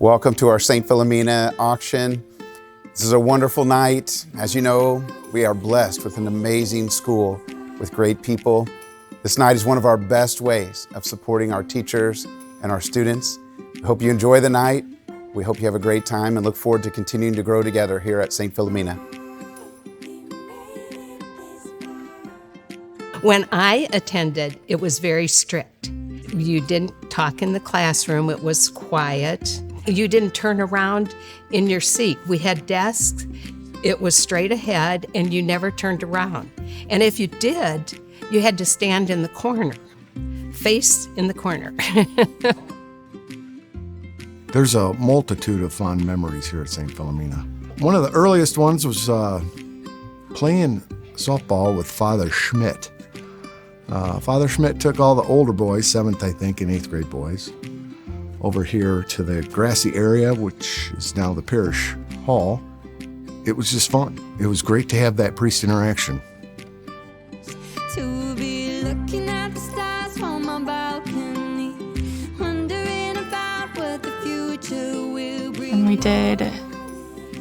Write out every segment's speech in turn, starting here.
Welcome to our St. Philomena auction. This is a wonderful night. As you know, we are blessed with an amazing school with great people. This night is one of our best ways of supporting our teachers and our students. We hope you enjoy the night. We hope you have a great time and look forward to continuing to grow together here at St. Philomena. When I attended, it was very strict. You didn't talk in the classroom. It was quiet. You didn't turn around in your seat. We had desks. It was straight ahead, and you never turned around. And if you did, you had to stand in the corner, face in the corner. There's a multitude of fond memories here at St. Philomena. One of the earliest ones was playing softball with Father Schmidt. Father Schmidt took all the older boys, 7th, I think, and 8th grade boys, over here to the grassy area, which is now the parish hall. It was just fun. It was great to have that priest interaction. To be looking at the stars from my balcony, wondering about what the future will bring. And we did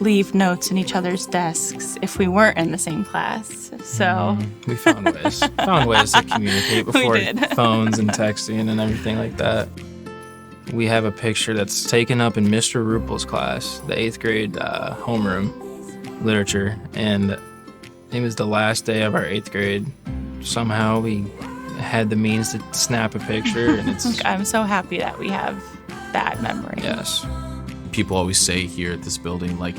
leave notes in each other's desks if we weren't in the same class. So we found ways to communicate before phones and texting and everything like that. We have a picture that's taken up in Mr. Ruppel's class, the 8th grade homeroom literature, and it was the last day of our 8th grade. Somehow we had the means to snap a picture, and it's I'm so happy that we have that memory. Yes. People always say here at this building, like,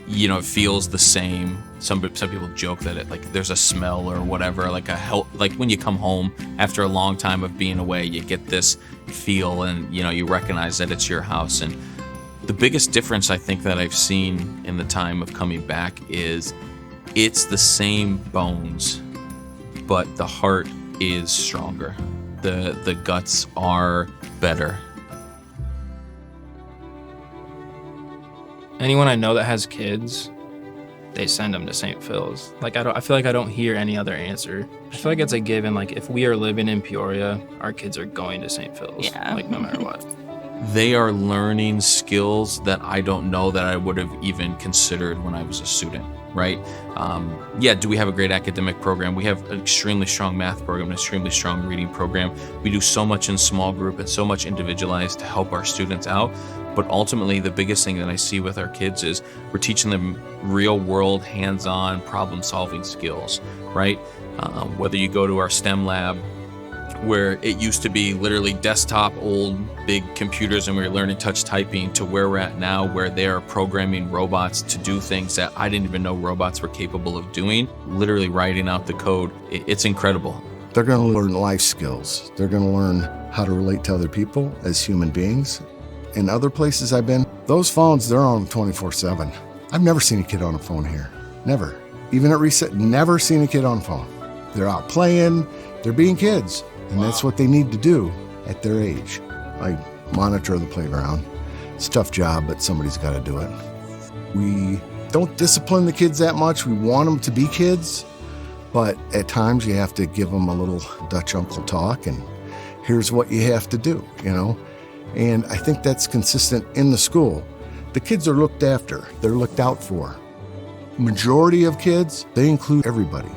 you know, it feels the same. Some people joke that it, like, there's a smell or whatever, like like when you come home after a long time of being away, you get this feel, and you know, you recognize that it's your house. And the biggest difference I think that I've seen in the time of coming back is it's the same bones, but the heart is stronger. The guts are better. Anyone I know that has kids, they send them to St. Phil's. Like, I feel like I don't hear any other answer. I feel like it's a given. Like, if we are living in Peoria, our kids are going to St. Phil's. Yeah. Like, no matter what. They are learning skills that I don't know that I would have even considered when I was a student, right? Do we have a great academic program? We have an extremely strong math program, an extremely strong reading program. We do so much in small group and so much individualized to help our students out. But ultimately, the biggest thing that I see with our kids is we're teaching them real world, hands-on problem solving skills, right? Whether you go to our STEM lab, where it used to be literally desktop, old, big computers, and we were learning touch typing, to where we're at now, where they are programming robots to do things that I didn't even know robots were capable of doing, literally writing out the code. It's incredible. They're going to learn life skills. They're going to learn how to relate to other people as human beings. In other places I've been, those phones, they're on 24/7. I've never seen a kid on a phone here. Never. Even at reset, never seen a kid on a phone. They're out playing, they're being kids. And that's what they need to do at their age. Like, monitor the playground. It's a tough job, but somebody's got to do it. We don't discipline the kids that much. We want them to be kids, but at times you have to give them a little Dutch uncle talk, and here's what you have to do, you know? And I think that's consistent in the school. The kids are looked after. They're looked out for. Majority of kids, they include everybody.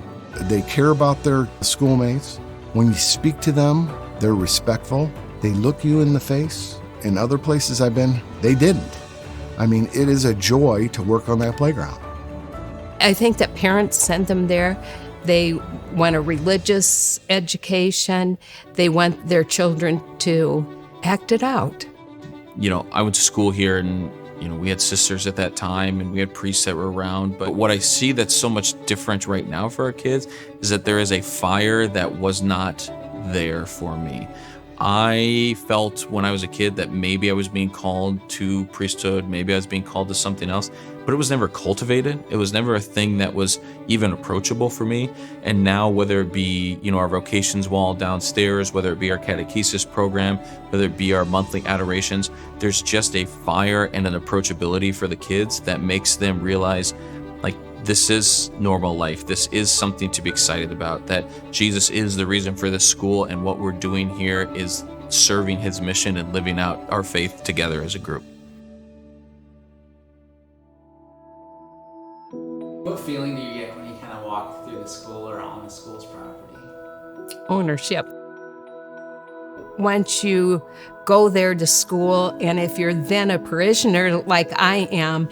They care about their schoolmates. When you speak to them, they're respectful. They look you in the face. In other places I've been, they didn't. I mean, it is a joy to work on that playground. I think that parents send them there. They want a religious education. They want their children to act it out. You know, I went to school here, and you know, we had sisters at that time, and we had priests that were around. But what I see that's so much different right now for our kids is that there is a fire that was not there for me. I felt when I was a kid that maybe I was being called to priesthood, maybe I was being called to something else, but it was never cultivated. It was never a thing that was even approachable for me. And now, whether it be, you know, our vocations wall downstairs, whether it be our catechesis program, whether it be our monthly adorations, there's just a fire and an approachability for the kids that makes them realize, like, this is normal life. This is something to be excited about, that Jesus is the reason for this school, and what we're doing here is serving his mission and living out our faith together as a group. What feeling do you get when you kind of walk through the school or on the school's property? Ownership. Once you go there to school, and if you're then a parishioner like I am,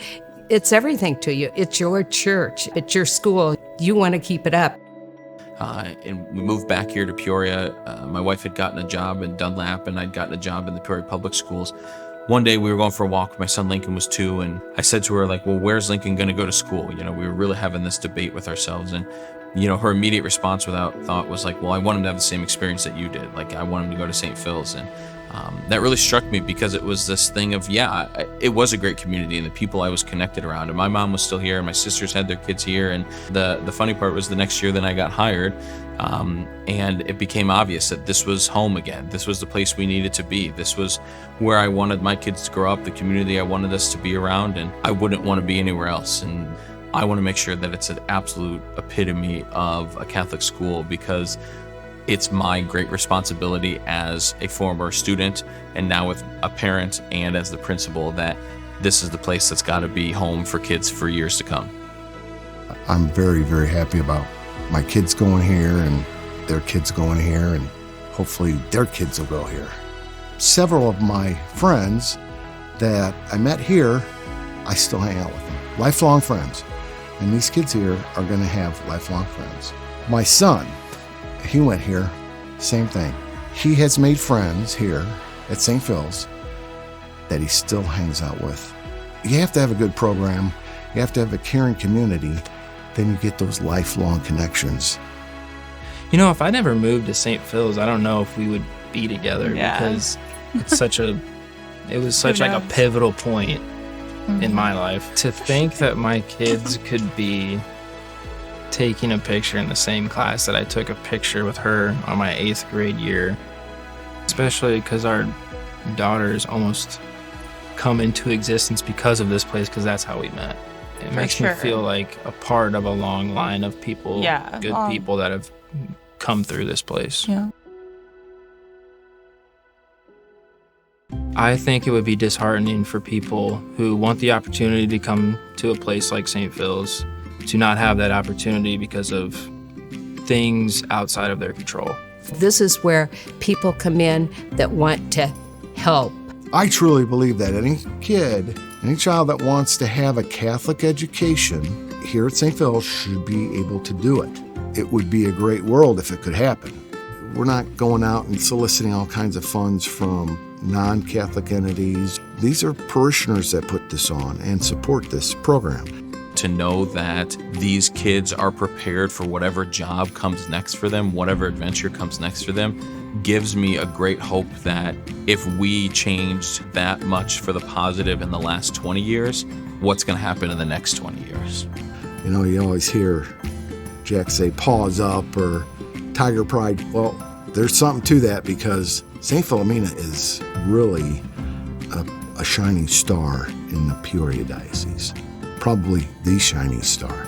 it's everything to you. It's your church. It's your school. You want to keep it up. And we moved back here to Peoria. My wife had gotten a job in Dunlap, and I'd gotten a job in the Peoria Public Schools. One day we were going for a walk. My son Lincoln was 2, and I said to her, like, well, where's Lincoln going to go to school? You know, we were really having this debate with ourselves. And, you know, her immediate response without thought was like, well, I want him to have the same experience that you did. Like, I want him to go to St. Phil's. And that really struck me because it was this thing of, it was a great community and the people I was connected around. And my mom was still here and my sisters had their kids here. And the funny part was the next year then I got hired. And it became obvious that this was home again. This was the place we needed to be. This was where I wanted my kids to grow up, the community I wanted us to be around, and I wouldn't want to be anywhere else. And I want to make sure that it's an absolute epitome of a Catholic school because it's my great responsibility as a former student and now with a parent and as the principal that this is the place that's got to be home for kids for years to come. I'm very, very happy about my kids going here and their kids going here, and hopefully their kids will go here. Several of my friends that I met here, I still hang out with them. Lifelong friends. And these kids here are going to have lifelong friends. My son, he went here, same thing. He has made friends here at St. Phil's that he still hangs out with. You have to have a good program. You have to have a caring community. Then you get those lifelong connections. You know, if I never moved to St. Phil's, I don't know if we would be together because it's it was such like a pivotal point in my life. To think that my kids could be taking a picture in the same class that I took a picture with her on my 8th grade year, especially because our daughters almost come into existence because of this place, because that's how we met. It makes me feel like a part of a long line of people, good people that have come through this place. Yeah. I think it would be disheartening for people who want the opportunity to come to a place like St. Phil's to not have that opportunity because of things outside of their control. This is where people come in that want to help. I truly believe that any kid, any child that wants to have a Catholic education here at St. Phil's should be able to do it. It would be a great world if it could happen. We're not going out and soliciting all kinds of funds from non-Catholic entities. These are parishioners that put this on and support this program. To know that these kids are prepared for whatever job comes next for them, whatever adventure comes next for them, gives me a great hope that if we changed that much for the positive in the last 20 years, what's going to happen in the next 20 years? You know, you always hear Jack say, paws up or tiger pride. Well, there's something to that because St. Philomena is really a shining star in the Peoria Diocese. Probably the shining star.